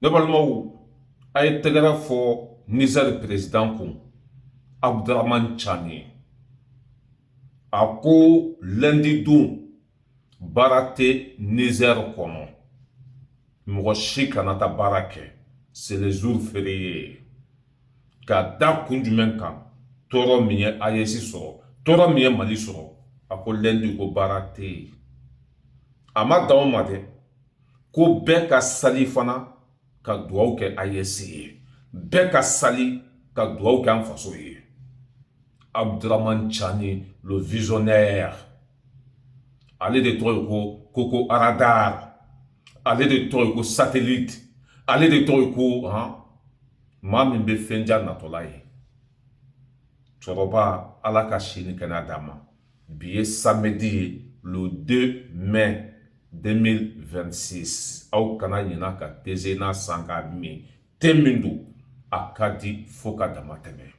ne balimaw a ye tɛgɛrɛ fɔ Niger président kun Abdramane Chani a ko lundi don baara tɛ Niger kɔnɔ mɔgɔ si kana taa baara kɛ c'est le jour férié ka da kun jumɛn kan tɔɔrɔ min ye AES sɔrɔ tɔɔrɔ min ye Mali sɔrɔ a ko lundi ko baara tɛ yen a ma dan o ma dɛ ko bɛɛ ka sali fana ka dugawu kɛ AES ye bɛɛ ka sali ka dugawu kɛ an faso ye Abdramane Chani le visionnaire ale de tɔgɔ ye ko Koko Aradar ale de tɔgɔ ye ko satellite ale de tɔgɔ ye ko maa min bɛ fɛn diya natɔla ye cɛkɔrɔba ala ka sini kɛnɛya d'a ma bi ye samedi ye le 2 mai 2026 aw kana ɲina ka teze n'a san k'a min te min don a ka di fo ka dama tɛmɛ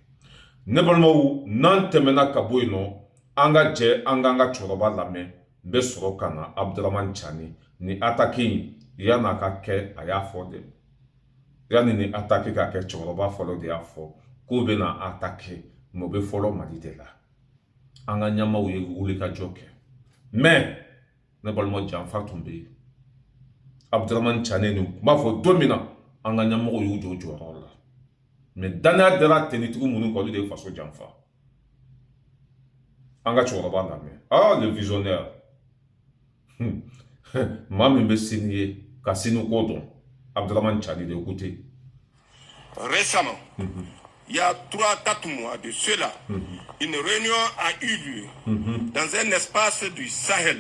ne balimaw n'an tɛmɛna ka bɔ yen nɔ an ka jɛ an k'an ka cɛkɔrɔba lamɛn n bɛ sɔrɔ ka na Abdramane Chani ni attaque in yan'a ka kɛ a y'a fɔ dɛ yanni ni attaque ka kɛ cɛkɔrɔba fɔlɔ de y'a fɔ k'u bɛna attaque mais o bɛ fɔlɔ Mali de la an ka ɲɛmaaw ye wulikajɔ kɛ mais ne balimaw janfa tun bɛ yen Abdramane Chani nin b'a fɔ don min na an ka ɲɛmɔgɔw y'u jɔ o jɔyɔrɔ la mais danaya dara tenitigiw minnu kan olu de ye faso janfa an ka cɛkɔrɔba lamɛn le visionnaire maa min bɛ sini ye ka sini ko dɔn Abdramane Chani de écoutez. Récemment, il y a 3-4 mois de cela, une réunion a eu lieu dans un espace du Sahel.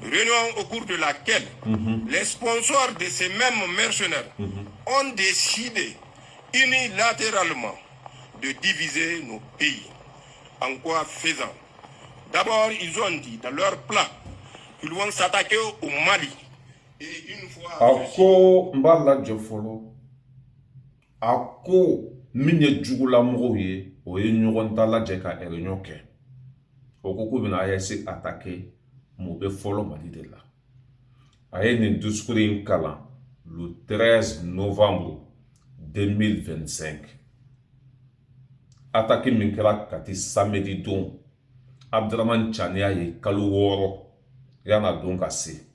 Réunion au cours de laquelle les sponsors de ces mêmes mercenaires ont décidé unilatéralement de diviser nos pays. En quoi faisant? D'abord, ils ont dit dans leur plan qu'ils vont s'attaquer au Mali. Et une fois... Ako mbala jofolo. Ako minye jugula mɔgɔw ye o ye ɲɔgɔn ta lajɛ ka réunion kɛ o ko k'u bɛna AES attaquer mais o bɛ fɔlɔ Mali de la a ye nin discours in kalan le 13 novembre 2025 attaque min kɛra Kati samedi don Abdramane Chani a ye kalo 6 yan'a don ka se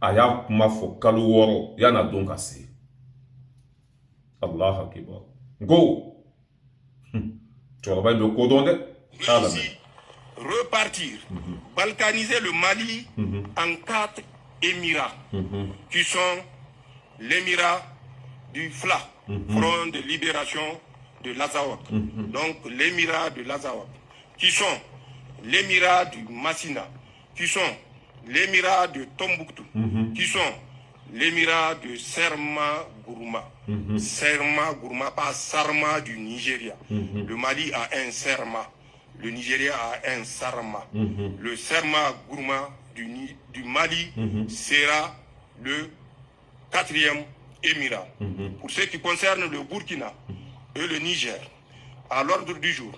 a y'a kuma fɔ kalo 6 yan'a don ka se Allah akibar go repartir, balkaniser le Mali en 4 émirats qui sont l'émirat du FLA, Front de Libération de l'Azawad, donc l'émirat de l'Azawad, qui sont l'émirat du Massina, qui sont l'émirat de Tombouctou, qui sont l'émirat de Serma Gourma. Serma Gourma, pas Sarma du Nigeria. Le Mali a un Serma. Le Nigeria a un Sarma. Le Serma Gourma du Mali sera le 4e émirat. Pour ce qui concerne le Burkina et le Niger, à l'ordre du jour,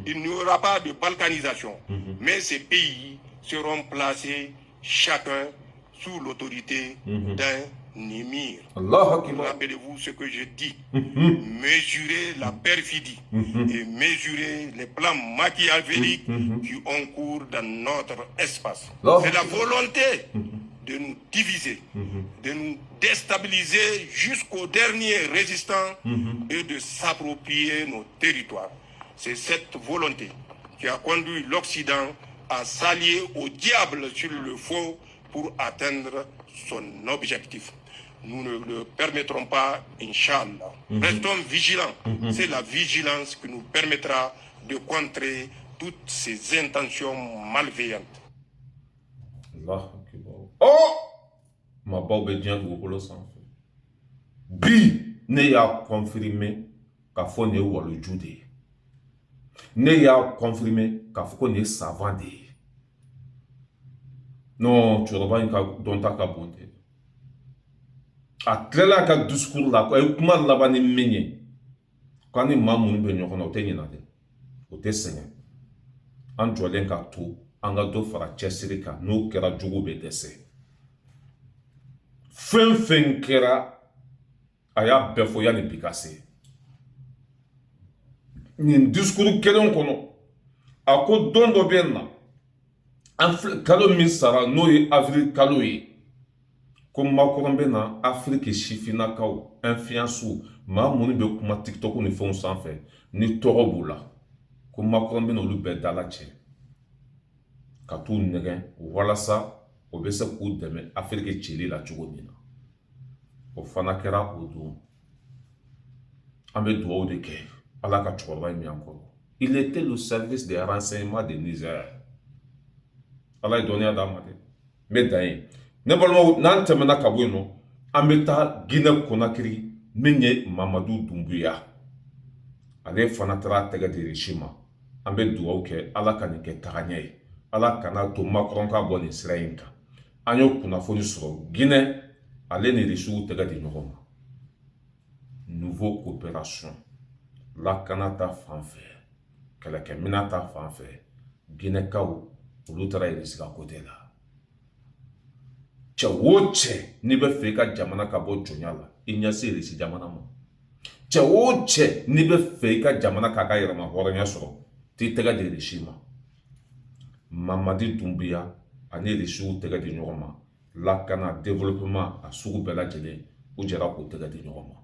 il n'y aura pas de balkanisation, mais ces pays seront placés chacun sous l'autorité d'un émir. Rappelez-vous ce que je dis. Mesurer la perfidie et mesurer les plans machiavéliques qui ont cours dans notre espace. C'est la volonté de nous diviser, de nous déstabiliser jusqu'au dernier résistant et de s'approprier nos territoires. C'est cette volonté qui a conduit l'Occident à s'allier au diable sur le faux pour atteindre son objectif. Nous ne le permettrons pas, Inch'Allah. Restons vigilants. C'est la vigilance qui nous permettra de contrer toutes ces intentions malveillantes. Oh! Ma baube bien gros sans fait. Bi ne y'a confirmé qu'a fait ne ou le Judée. Ne y'a confirmé qu'a fait ne savant de. Non, tu vas pas dans ta bonté. A tlela ka discours la ko e kuma laban ni menye ko ni mamun be nyoko no te nyina de o te senya an jolen ka to an ga do fara chesiri ka no kera jugu be dese fen kera a y'a bɛɛ fɔ yanni bi ka se nin discours kelen kɔnɔ a ko don dɔ bɛ yen na kalo min sara n'o ye avril kalo ye ko Macron bɛ na Afrique sifinnakaw influence maa minnu bɛ kuma TikTok ni fɛnw sanfɛ ni tɔgɔ b'u la ko Macron bɛ na olu bɛɛ dala cɛ ka t'u nɛgɛn walasa o bɛ se k'u dɛmɛ Afrique cili la cogo min na o fana kɛra o don an bɛ dugawu de kɛ Ala ka cɛkɔrɔba in min an kɔrɔ il était le service des renseignements de Niger Ala ye dɔnniya d'a ma dɛ n bɛ dan ye ne balimaw n'an tɛmɛna ka bɔ yen nɔ an bɛ taa Guinée Conakry min ye Mamadou Doumbouya ale fana taara a tɛgɛ di régime ma an bɛ dugawu kɛ Ala ka nin kɛ tagaɲɛ ye Ala kana to Macron ka bɔ nin sira in kan an y'o kunnafoni sɔrɔ Guinée ale ni régime tɛgɛ di ɲɔgɔn ma nouveau coopération lakana ta fan fɛ kɛlɛkɛminɛn ta fan fɛ Guinékaw olu taara yɛrɛ sigi a côté la cɛ o cɛ n'i bɛ fɛ i ka jamana ka bɔ jɔnya la i ɲɛsin irisi jamana ma cɛ o cɛ n'i bɛ fɛ i ka jamana k'a ka yɛrɛma hɔrɔnya sɔrɔ t'i tɛgɛ di irisi ma Mamadi Doumbouya ani irisiw tɛgɛ di ɲɔgɔn ma lakana développement a sugu bɛɛ lajɛlen u jɛra k'u tɛgɛ di ɲɔgɔn ma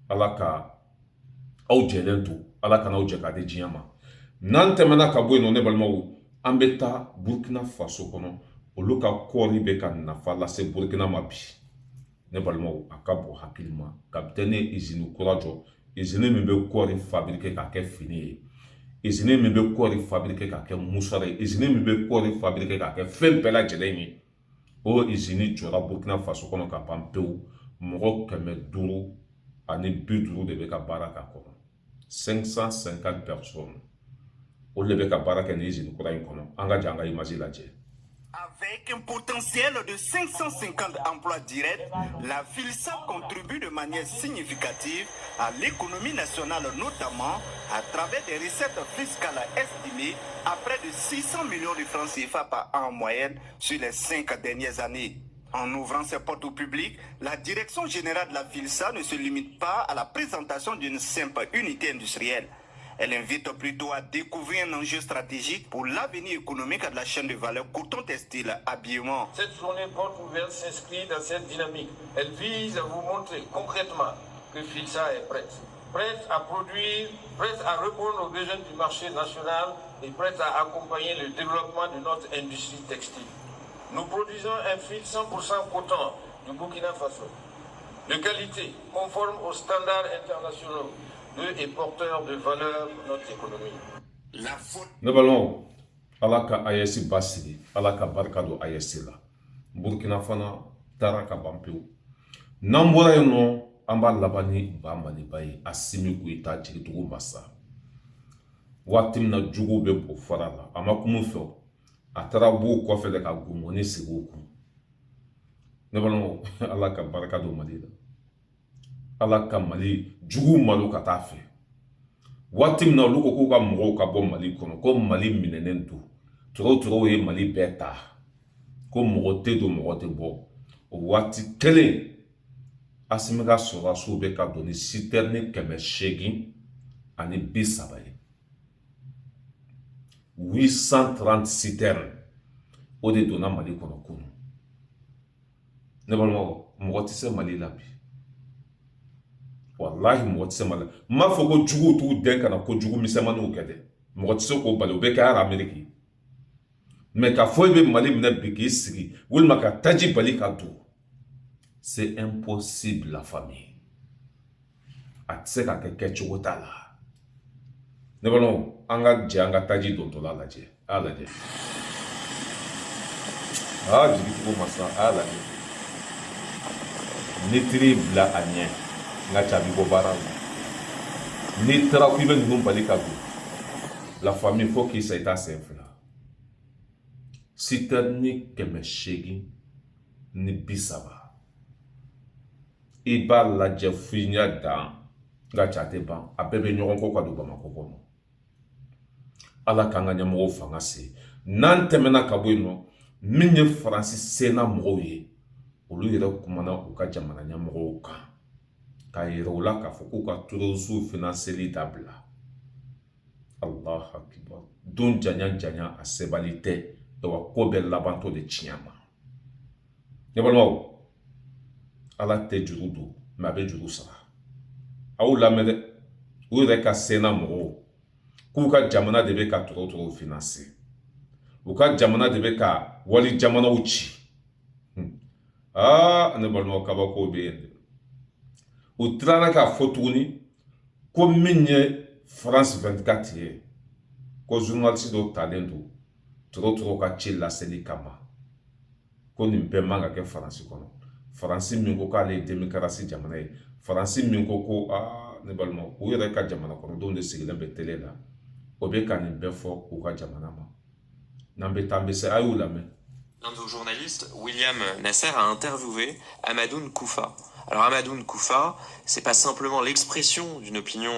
Ala ka aw jɛlen to Ala kana aw jɛ k'a di diɲɛ ma n'an tɛmɛna ka bɔ yen nɔ ne balimaw an bɛ taa Burkina Faso kɔnɔ olu ka kɔɔri bɛ ka nafa lase Burkina ma bi ne balimaw a ka bɔ hakili ma kapitɛni ye usine kura jɔ usine min bɛ kɔɔri fabriquer k'a kɛ fini ye usine min bɛ kɔɔri fabriquer k'a kɛ musara ye usine min bɛ kɔɔri fabriquer k'a kɛ fɛn bɛɛ lajɛlen ye o usine jɔra Burkina Faso kɔnɔ ka ban pewu mɔgɔ 550 de bɛ ka baara k'a kɔnɔ 550 personnes olu de bɛ ka baara kɛ ni usine kura in kɔnɔ an ka jan an ka image lajɛ. Avec un potentiel de 550 emplois directs, la FILSA contribue de manière significative à l'économie nationale, notamment à travers des recettes fiscales estimées à près de 600 millions de francs CFA par an en moyenne sur les 5 dernières années. En ouvrant ses portes au public, la direction générale de la FILSA ne se limite pas à la présentation d'une simple unité industrielle. Elle invite plutôt à découvrir un enjeu stratégique pour l'avenir économique de la chaîne de valeur coton textile habillement. Cette journée porte ouverte s'inscrit dans cette dynamique. Elle vise à vous montrer concrètement que FILSA est prête à produire, prête à répondre aux besoins du marché national et prête à accompagner le développement de notre industrie textile. Nous produisons un fil 100% coton du Burkina Faso, de qualité, conforme aux standards internationaux et porteur de valeur pour notre économie. La faute. Ne balimaw Ala ka ayesi basigi Ala ka barika don ayesi la Burkina fana taara ka ban pewu n'an bɔra yen nɔ an b'a laban ni Ba Maliba ye Asimi Goyita jigitugu masa waati min na juguw bɛ bɔ fara la a ma kuma u fɛ a taara b'u kɔfɛ de ka gungɔni sigi u kun ne balimaw Ala ka barika don Mali la Ala ka Mali juguw malo ka taa fɛ waati min na olu ko k'u ka mɔgɔw ka bɔ Mali kɔnɔ ko Mali minɛnen don tɔrɔw ye Mali bɛɛ ta ko mɔgɔ tɛ don mɔgɔ tɛ bɔ o waati kelen Asimi ka sɔrɔdasiw bɛ ka don ni citerne 830 ye 830 citernes o de donna Mali kɔnɔ kunun ne balimaw mɔgɔ tɛ se Mali la bi wallahi mɔgɔ tɛ se Mali la n m'a fɔ ko juguw t'u den kana ko jugu misɛnmaninw kɛ dɛ mɔgɔ tɛ se k'o bali o bɛ kɛ hali Ameriki mais k'a fɔ i bɛ Mali minɛ bi k'i sigi walima ka taji bali ka don c'est impossible la famille a tɛ se ka kɛ kɛcogo t'a la ne balimaw an ka jɛ an ka taji dontɔla lajɛ a y'a lajɛ jigitigiw masa a y'a lajɛ ni tiri bila a ɲɛ n ka ca a bɛ bɔ baara la n'i taara ko i bɛ ninnu bali ka don la famille faut k'i sa i t'a sen fila citerne 830 i b'a lajɛ f'i ɲɛ dan n ka ca a tɛ ban a bɛɛ bɛ ɲɔgɔn kɔ ka don Bamakɔ kɔnɔ Ala k'an ka ɲɛmɔgɔw fanga se n'an tɛmɛna ka bɔ yen nɔ min ye Faransi senna mɔgɔw ye olu olu yɛrɛ kumana u ka jamana ɲɛmɔgɔw kan k'a yira u la k'a fɔ k'u ka terrorisiw finanseli dabila. Allah akibar. Don janya janya a sebali tɛ wa ko bɛɛ labantɔ de tiɲɛ ma. Ne balimaw, ala tɛ juru don mais a bɛ juru sara. Aw lamɛn dɛ, u yɛrɛ ka sena mɔgɔw k'u ka jamana de bɛ ka tɔrɔtɔrɔw financer. U ka jamana de bɛ ka wali jamanaw ci. Ne balimaw, kabako bɛ yen. U tilala k'a fɔ tuguni ko min ye France 24 ye, ko journaliste dɔw talen don tɔrɔtɔrɔ ka ci laseli kama, ko nin bɛɛ man ka kɛ Faransi kɔnɔ. Faransi min ko k'ale ye démocratie jamana ye, Faransi min ko ko ne balimaw, u yɛrɛ ka jamana kɔnɔdenw de sigilen bɛ télé la, o bɛ ka nin bɛɛ fɔ u ka jamana ma. N'an bɛ taa, an bɛ se, a y'u lamɛn. L'un de vos journalistes, William Nasser, a interviewé Hamadoun Koufa. Alors Hamadoun Koufa, c'est pas simplement l'expression d'une opinion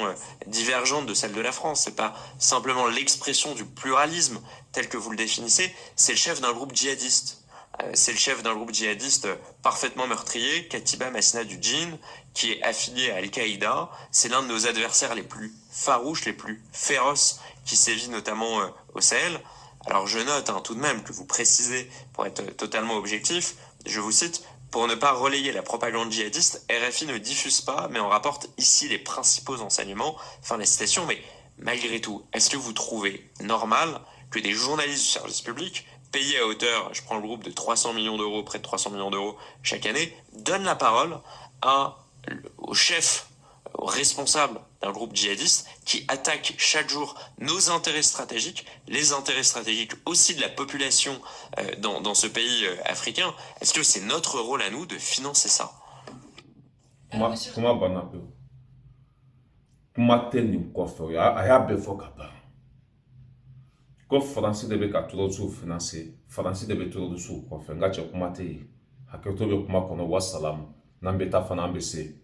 divergente de celle de la France, c'est pas simplement l'expression du pluralisme tel que vous le définissez, c'est le chef d'un groupe djihadiste. C'est le chef d'un groupe djihadiste parfaitement meurtrier, Katiba Masna du Djinn, qui est affilié à Al-Qaïda. C'est l'un de nos adversaires les plus farouches, les plus féroces, qui sévit notamment au Sahel. Alors je note tout de même que vous précisez, pour être totalement objectif, je vous cite, « Pour ne pas relayer la propagande djihadiste, RFI ne diffuse pas, mais en rapporte ici les principaux enseignements. » Fin de la citation, mais malgré tout, est-ce que vous trouvez normal que des journalistes du service public, payés à hauteur, je prends le groupe de 300 millions d'euros, près de 300 millions d'euros chaque année, donnent la parole au chef, au responsable d'un groupe djihadiste qui attaque chaque jour nos intérêts stratégiques, les intérêts stratégiques aussi de la population dans ce pays africain. Est-ce que c'est notre rôle à nous de financer ça? Comment ko Faransi de bɛ ka terrorisiw financer, Faransi de bɛ terrorisiw kɔfɛ, n ka cɛ kuma tɛ yen, hakɛto bɛ kuma kɔnɔ, wasalamu, n'an bɛ taa fana an bɛ se.